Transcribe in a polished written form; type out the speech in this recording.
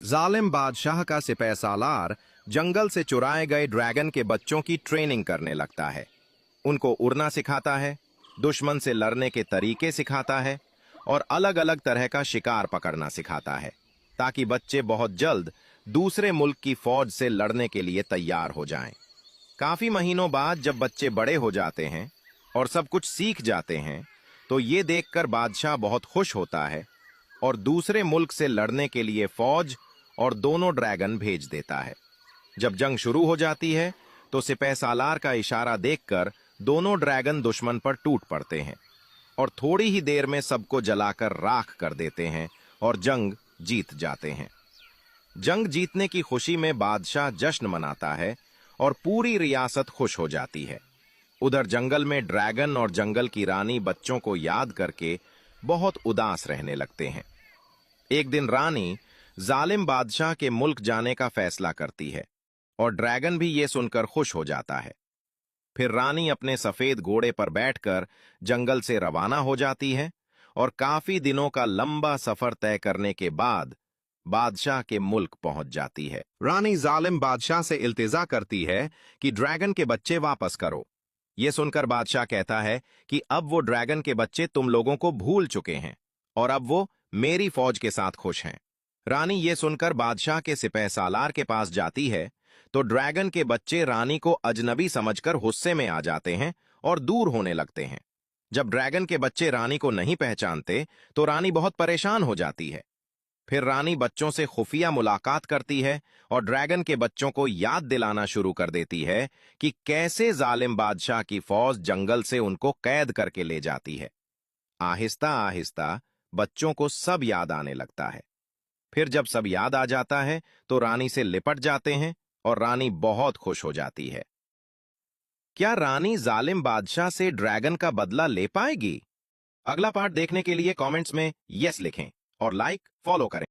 जालिम बादशाह का सिपह सालार जंगल से चुराए गए ड्रैगन के बच्चों की ट्रेनिंग करने लगता है। उनको उड़ना सिखाता है, दुश्मन से लड़ने के तरीके सिखाता है और अलग अलग तरह का शिकार पकड़ना सिखाता है, ताकि बच्चे बहुत जल्द दूसरे मुल्क की फौज से लड़ने के लिए तैयार हो जाएं। काफी महीनों बाद जब बच्चे बड़े हो जाते हैं और सब कुछ सीख जाते हैं, तो ये देखकर बादशाह बहुत खुश होता है और दूसरे मुल्क से लड़ने के लिए फौज और दोनों ड्रैगन भेज देता है। जब जंग शुरू हो जाती है तो सिपह सालार का इशारा देखकर दोनों ड्रैगन दुश्मन पर टूट पड़ते हैं और थोड़ी ही देर में सबको जलाकर राख कर देते हैं और जंग जीत जाते हैं। जंग जीतने की खुशी में बादशाह जश्न मनाता है और पूरी रियासत खुश हो जाती है। उधर जंगल में ड्रैगन और जंगल की रानी बच्चों को याद करके बहुत उदास रहने लगते हैं। एक दिन रानी जालिम बादशाह के मुल्क जाने का फैसला करती है और ड्रैगन भी ये सुनकर खुश हो जाता है। फिर रानी अपने सफेद घोड़े पर बैठकर जंगल से रवाना हो जाती है और काफी दिनों का लंबा सफर तय करने के बाद बादशाह के मुल्क पहुंच जाती है। रानी जालिम बादशाह से इल्तिजा करती है कि ड्रैगन के बच्चे वापस करो। यह सुनकर बादशाह कहता है कि अब वो ड्रैगन के बच्चे तुम लोगों को भूल चुके हैं और अब वो मेरी फौज के साथ खुश हैं। रानी ये सुनकर बादशाह के सिपह सालार के पास जाती है तो ड्रैगन के बच्चे रानी को अजनबी समझकर गुस्से में आ जाते हैं और दूर होने लगते हैं। जब ड्रैगन के बच्चे रानी को नहीं पहचानते तो रानी बहुत परेशान हो जाती है। फिर रानी बच्चों से खुफिया मुलाकात करती है और ड्रैगन के बच्चों को याद दिलाना शुरू कर देती है कि कैसे जालिम बादशाह की फौज जंगल से उनको कैद करके ले जाती है। आहिस्ता आहिस्ता बच्चों को सब याद आने लगता है। फिर जब सब याद आ जाता है तो रानी से लिपट जाते हैं और रानी बहुत खुश हो जाती है। क्या रानी जालिम बादशाह से ड्रैगन का बदला ले पाएगी? अगला पार्ट देखने के लिए कमेंट्स में यस लिखें और लाइक फॉलो करें।